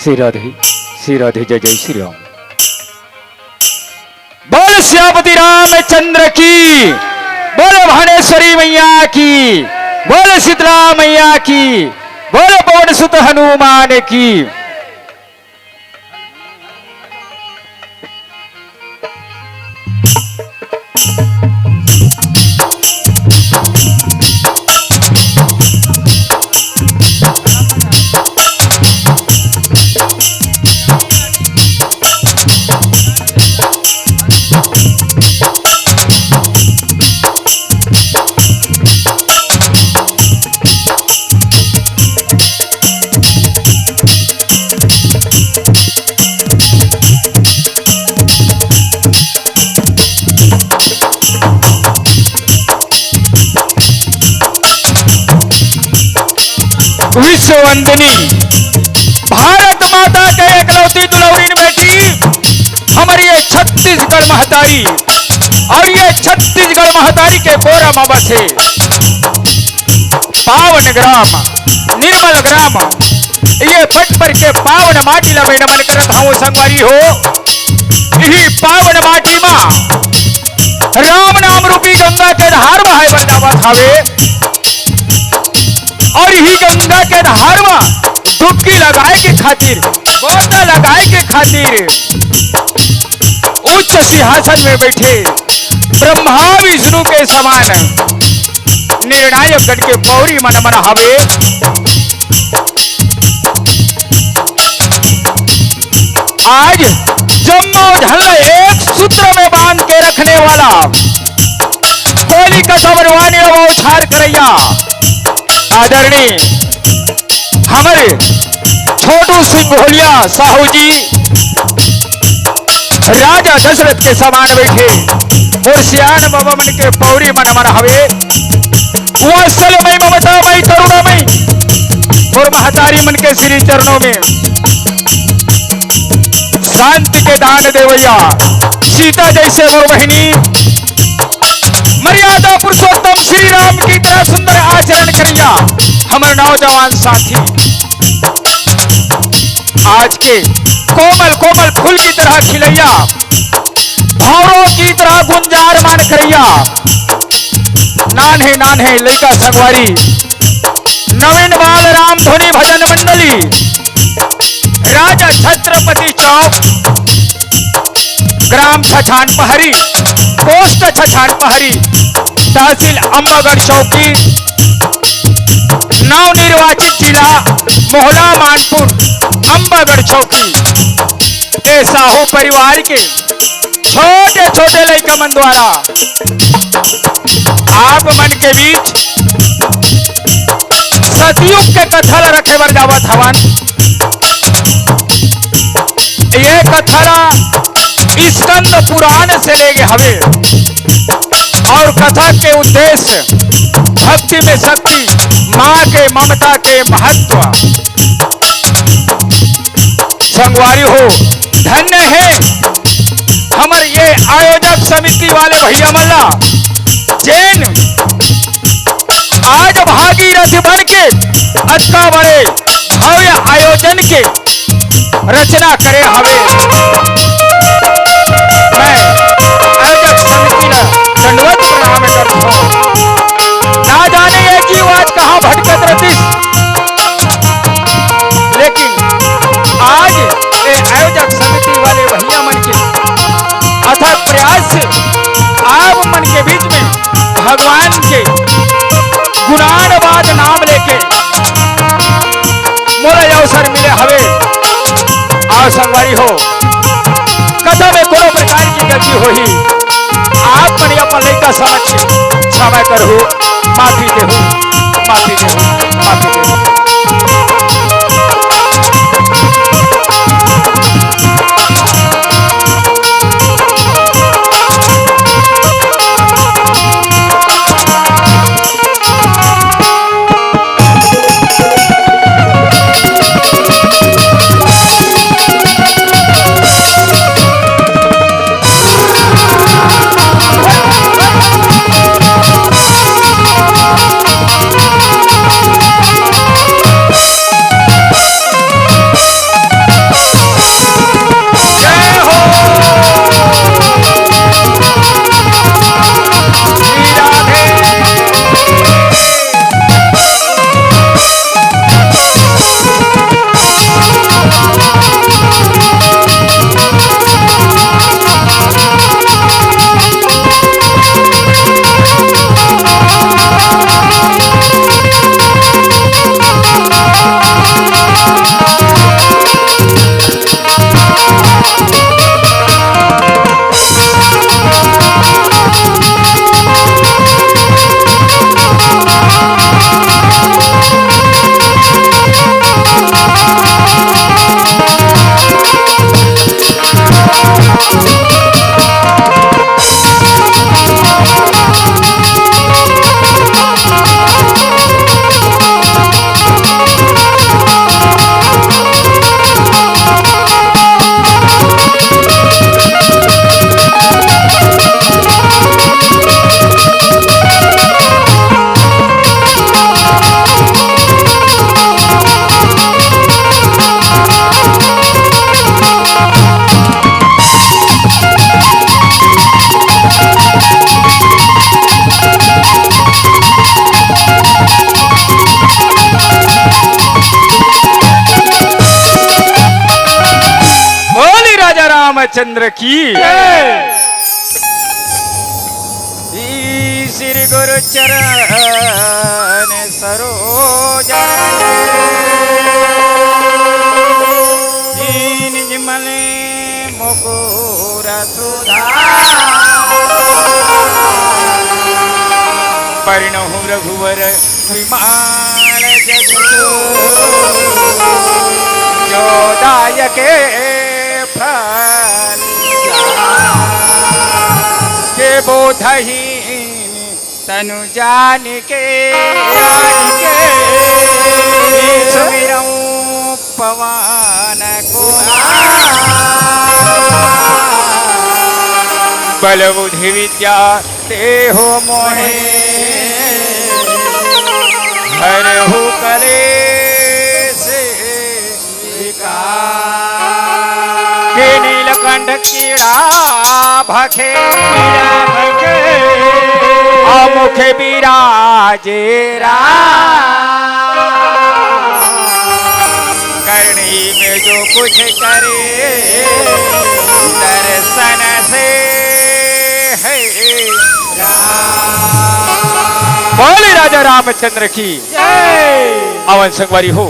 श्री राधे जय जय श्री राम। बोल श्यामती रामचंद्र की, बोल भानेश्वरी मैया की, बोल शीतला मैया की, बोल पवन सुत हनुमान की। विश्ववंदिनी भारत माता के एकलौती दुलौरीन बेटी हमारी ये छत्तीसगढ़ महतारी, और ये छत्तीसगढ़ महतारी के गोरा मामा से पावन ग्राम निर्मल ग्राम ये पटपर के पावन माटी ला नमन करत हूँ संगवारी हो। यही पावन माटी मां राम नाम रूपी गंगा के धार बहाय बर जावत हवे, और यही गंगा के धार में डुबकी लगाए के खातिर, गोता लगाए के खातिर उच्च सिंहासन में बैठे ब्रह्मा विष्णु के समान निर्णायक गण के पौरी मन मन हवे। आज जम्मो झल एक सूत्र में बांध के रखने वाला कोयली का सबरवानी उछार करैया आदरणीय हमारे छोटू सिंह भोलिया साहू जी राजा दशरथ के समान बैठे और सियान बाबा मन के पौरी मन मन हवे। वात्सल्यमय ममतामय करुणामय और महतारी मन के श्री चरणों में शांति के दान देवैया सीता जैसे और बहिनी मर्यादा पुरुषोत्तम श्री राम की तरह सुंदर आचरण करिया हमारे नौजवान साथी आज के कोमल कोमल फूल की तरह खिलैया भावों की तरह गुंजार मान करैया नान्हे नान्हे लड़का संगवारी नवीन बाल राम धुनी भजन मंडली राजा छत्रपति चौक ग्राम छछान पहरी पोस्ट छछान पहरी तहसील अम्बागढ़ चौकी नव निर्वाचित जिला मोहला मानपुर अम्बागढ़ चौकी के साहू परिवार के छोटे छोटे लड़का मन द्वारा आप मन के बीच सतयुग के कथा ला रखे बर जावत हवन। ये कथा ला स्कंद पुराण से ले गए हवे और कथा के उद्देश्य भक्ति में शक्ति, माँ के ममता के महत्व। संगवारी हो, धन्य है हमारे ये आयोजक समिति वाले भैया मल्ला जैन आज भागीरथ बन के अच्छा बड़े भव्य आयोजन के रचना करे हवे। मैं आयोजक समिति का दंडवत प्रणाम करता हूँ। ना जाने ये जीव आज कहाँ भटकत रही, लेकिन आज ये आयोजक समिति वाले भैया मन के अथक प्रयास से आप मन के बीच में भगवान के गुणानवाद नाम लेके मोला अवसर मिले हवे। आओ संगवारी हो, कथा में कोनो प्रकार की गलती होही आप मन अपन लइका समझ के क्षमा करहु, माफी देहु, माफी देहु, माफी देहु। रामचंद्र की श्री गुरु चरण सरोज निज मने मुकुर परिणहु रघुवर विमान जसु जोदायके के बोधहीन तनु जान के सुमिरऊं पवन कुमार बल बुद्धि विद्या देहो मोहे हरहु कलेश के नीलकंठ कीड़ा भखे मुख बिराजे करनी में जो कुछ करे दर्शन से है बोले राजा रामचंद्र की अवन संगवारी हो।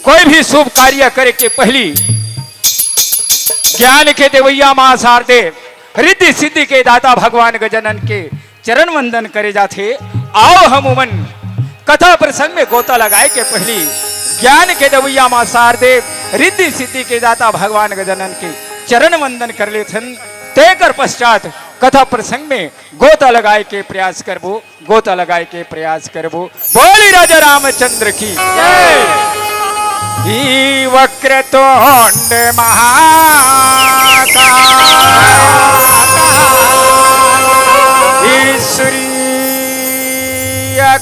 कोई भी शुभ कार्य करे के पहली ज्ञान के देवैया मां शारदे रिद्धि सिद्धि के दाता भगवान गजानन के चरण वंदन करे जाथे। आओ हम उमन कथा प्रसंग में गोता लगाए के पहली ज्ञान के दवैया मां शारदेव रिद्धि सिद्धि के दाता भगवान गजानन के चरण वंदन कर ले थन। तेकर पश्चात कथा प्रसंग में गोता लगाए के प्रयास करबो, गोता लगाए के प्रयास करबो। बोली राजा रामचंद्र की जय। ही वक्रतुंड महाकाय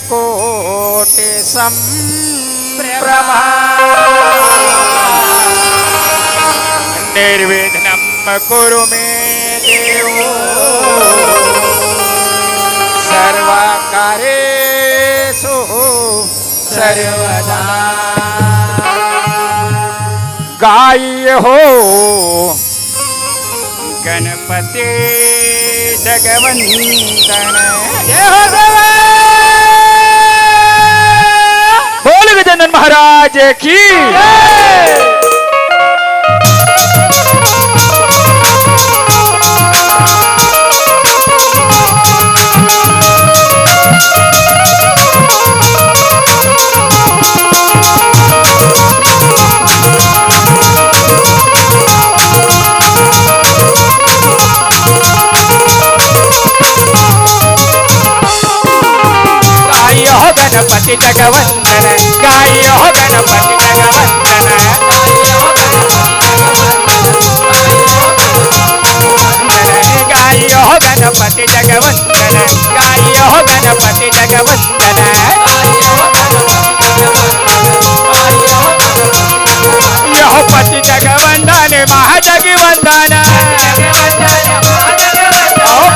कोटि संप्रभा निर्विघ्नं कुरु मे देव सर्वकार्येषु सर्वदा। गाय हो गणपति जगवंदन जय हो बोल गजानन महाराज की गणपति जगवंदन गाय हो गणपति जगवंदन गाय हो गणपति जगवंदन गाय हो गणपति जगवंदन यह पति जगवंदन महाजगवंदन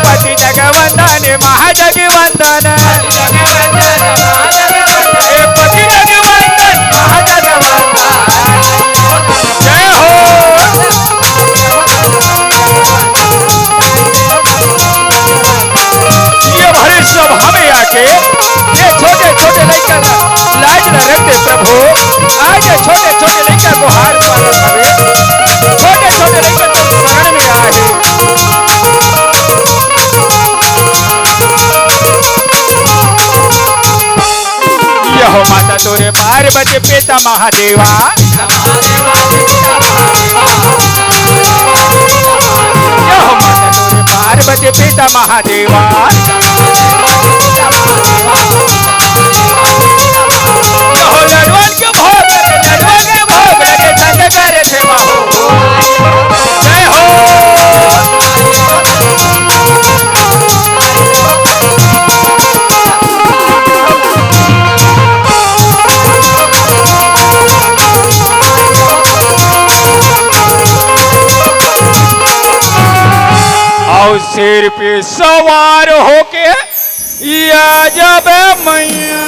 पति जगवंदन महाजगवंदन ये छोटे छोटे लड़का लाज न रखते प्रभु आज छोटे छोटे लड़का को हार मारत हवे छोटे छोटे लड़का तो शरण में आए यह माता तोरे पार्वती पिता महादेवा यह माता तोरे पार्वती पिता महादेवा लड़वन के भोग लगे संग करे सेवा जय हो और सिर पे सवार होके या जब मैया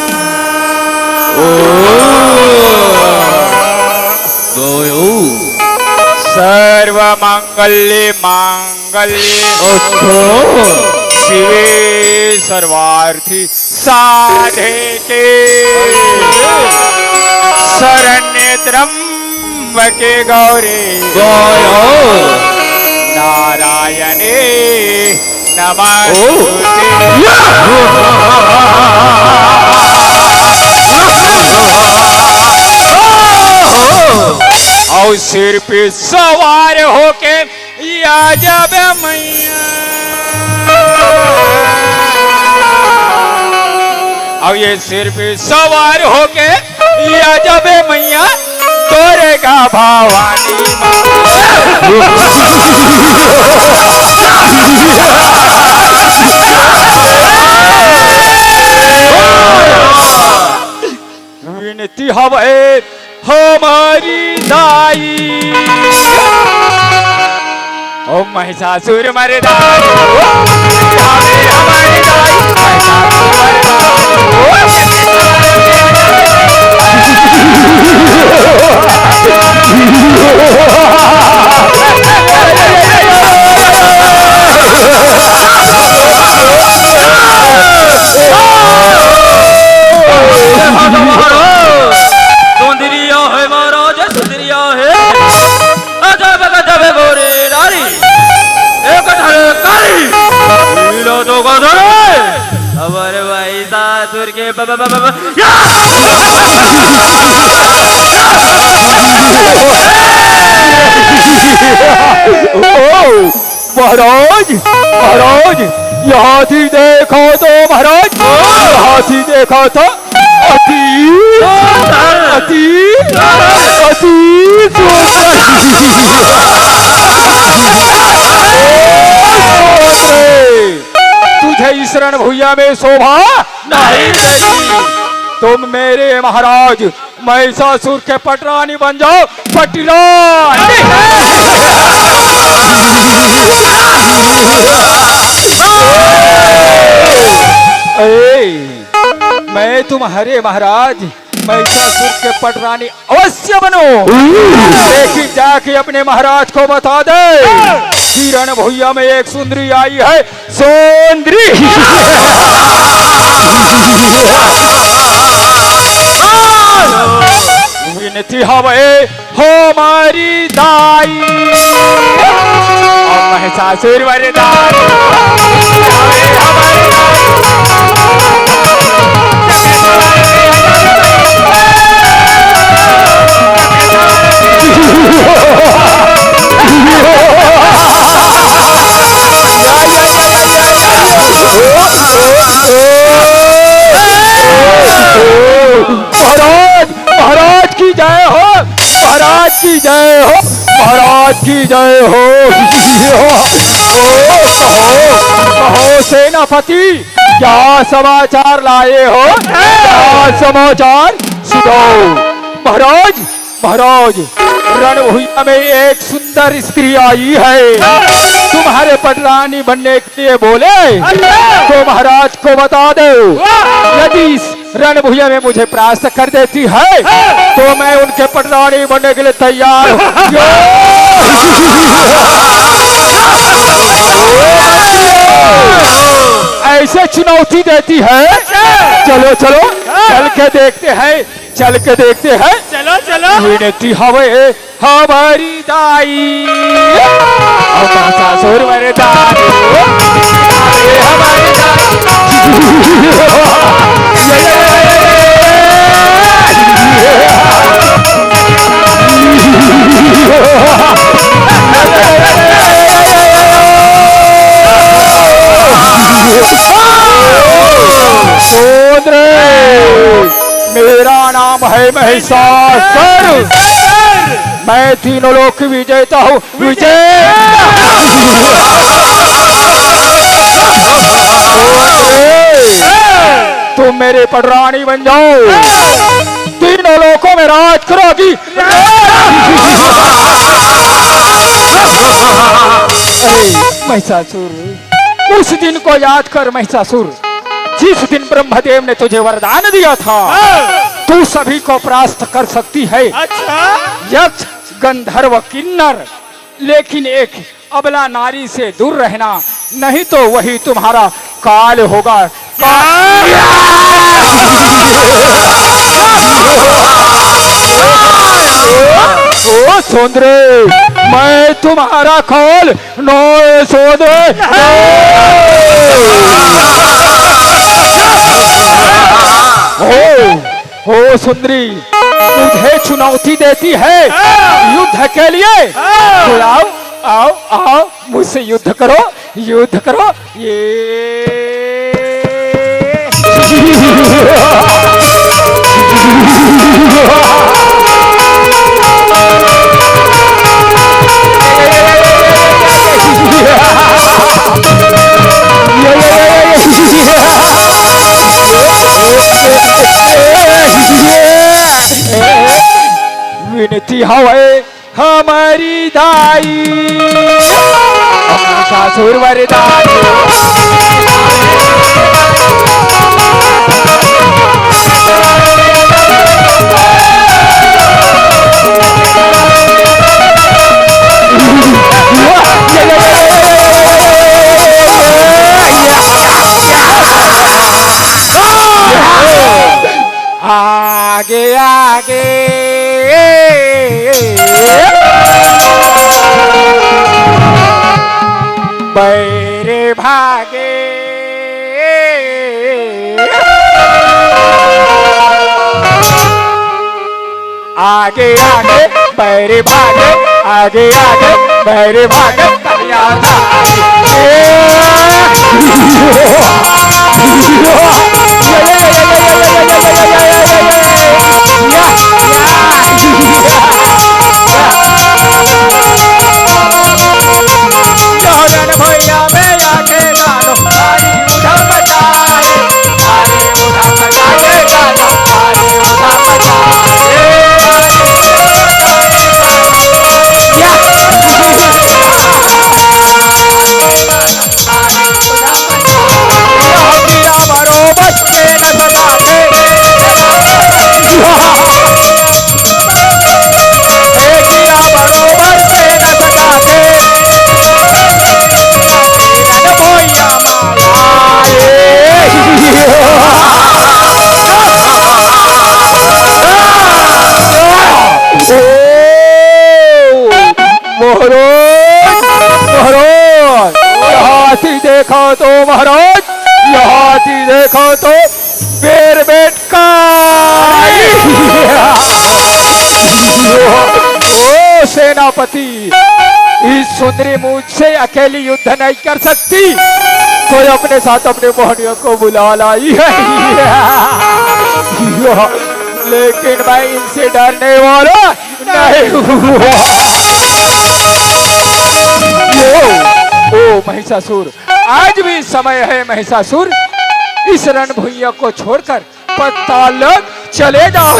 सर्व मंगल्ये मांगल्ये शिवे सर्वार्थी साधके शरण्ये त्र्यंबके गौरी नारायणे नमस्ते। और सिर पे सवार होके या जब मैया अब ये सिर पे सवार होके या जब मैया तोरेगा भवानी विनती हवे हमारी दाई ओ महिषासुर मर्दानी हमारी दाई हमारे भाई सासुर के महाराज महाराज, ये हाथी देखो तो महाराज, हाथी देखो तो अति अति अति तुझे इस रण भुइया में शोभा नहीं देगी। तुम मेरे महाराज महिषासुर के पटरानी बन जाओ, पटरानी। मैं तुम्हारे महाराज महिषासुर के पटरानी अवश्य बनो, लेकिन जाके अपने महाराज को बता दे कि रण भुइया में एक सुंदरी आई है, सुंदरी। विनती हवे हमारी दाई, महिषासुर वरदाई महाराज, महाराज की जय हो, महाराज की जय हो, महाराज की जय हो। कहो सेनापति, क्या समाचार लाए हो? क्या समाचार सुनाओ। महाराज महाराज, रणभूमि में एक सुंदर स्त्री आई है, तुम्हारे पटरानी बनने के लिए बोले, तो महाराज को बता दो, यदि रणभूमि में मुझे परास्त कर देती है तो मैं उनके पटरानी बनने के लिए तैयार हूँ। ऐसे चुनौती देती है। चलो चलो चल के देखते हैं, चल के देखते हैं। चलो चलो। विनती हवे हमारी दाई, महिषासुर वरदाई हमारी मेरा नाम है महिषासुर, मैं तीनों लोक की विजेता हूँ, विजय। तुम मेरे पटरानी बन जाओ, तीनों लोकों में राज करोगी। महिषासुर, उस दिन को याद कर महिषासुर, जिस दिन ब्रह्मदेव ने तुझे वरदान दिया था, तू सभी को परास्त कर सकती है। अच्छा? यक्ष, गंधर्व, किन्नर, लेकिन एक अबला नारी से दूर रहना, नहीं तो वही तुम्हारा काल होगा। ओ सुंदरी, मैं तुम्हारा काल नो सोदे। ओ सुंदरी, मुझे चुनौती देती है युद्ध के लिए, तो आओ आओ आओ, मुझसे युद्ध करो, युद्ध करो। ये विनती हवे हमारी दाई, महिषासुर वरदाई आगे आगे बैरे भागे, आगे आगे बैरे भागे, आगे आगे बैरे भागे कल्याणधारी। भैया में आके गानो तारी उधर बजाए, तारी उधर बजाए गानो, तारी उधर बजाए। देखो तो महाराज, यहाँ देखो तो बेर बेट का। ओ सेनापति, इस सुंदरी मुझसे अकेली युद्ध नहीं कर सकती, कोई अपने साथ अपने मोहनियों को बुला लाई है। लेकिन मैं इनसे डरने वाला नहीं हुआ। ओ महिषासुर, आज भी समय है महिषासुर, इस रणभूमि को छोड़कर पाताल चले जाओ।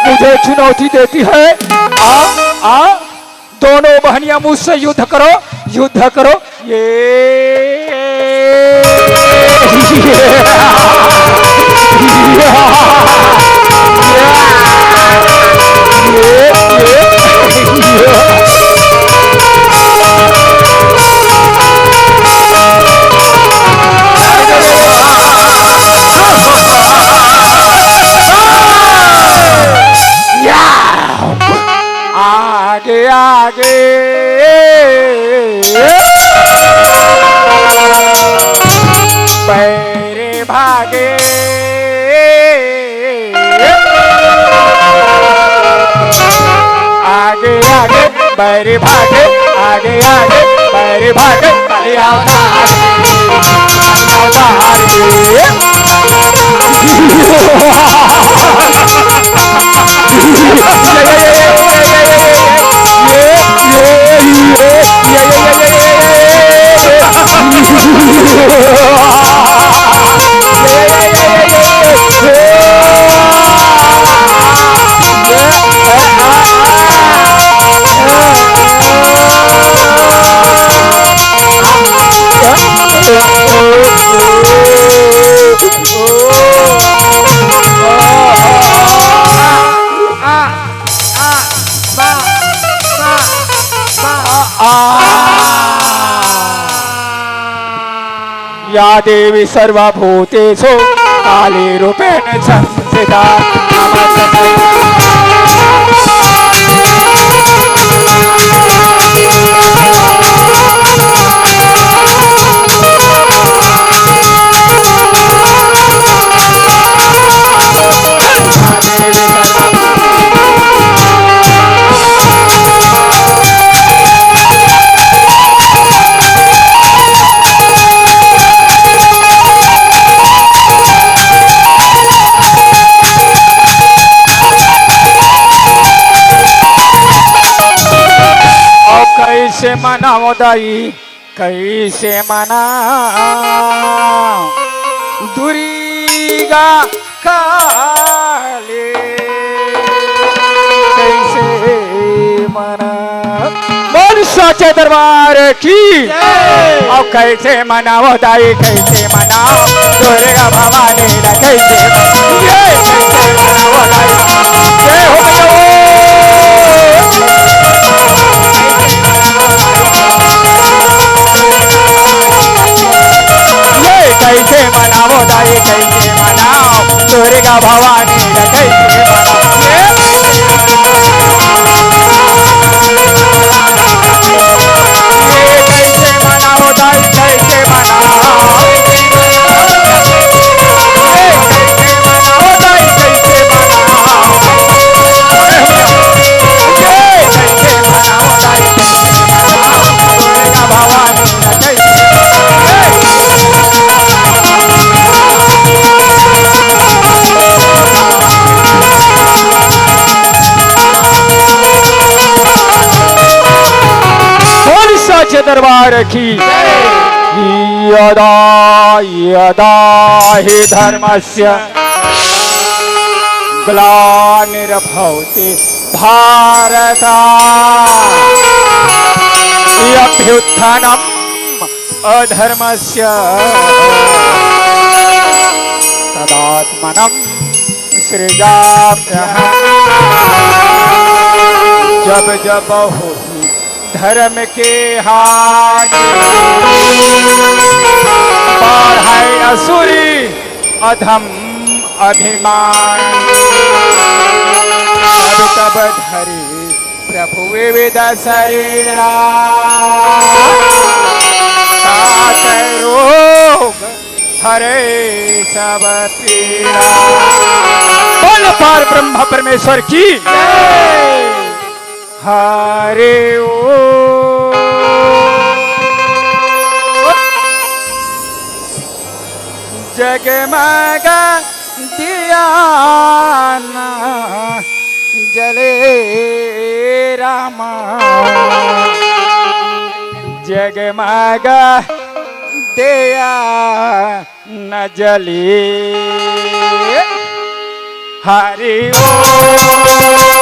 मुझे चुनौती देती है, आ दोनों बहनियां मुझसे युद्ध करो, युद्ध करो। ये आगे आगे बैरे भागे, आगे आगे बैरे भागे, आगे आगे बैरे भागे कल्याणधारी। या देवी सर्वभूतेषु काली रूपेण संस्थिता। कैसे मनाओ दाई, कैसे मना दुर्गा काले, कैसे मना बोल सोचे दरबार की। और कैसे मनाओ दाई, कैसे मनाओ दुर्गा भवानी, कैसे मनाओ दाई। जय हो कैसे मनाओ दाई, कैसे मनाओ दुर्गा भवानी, कैसे मनाओ। कैसे मनाओ दाई, कैसे मनाओ, कैसे की यदा यदा हि धर्मस्य ग्लानिर्भवति भारत अभ्युत्थानम् अधर्मस्य तदात्मनं सृजाम्यहम्। जब जब होई धर्म के हानि बढ़ाए असुरी अधम अभिमान। तब तब धरे प्रभु विविध शरीरा रोग हरे सब पीड़ा। बोल पार ब्रह्म परमेश्वर की हरे ओ। जगमग दिया जले राम जगमग दिया न जले हरि ओ।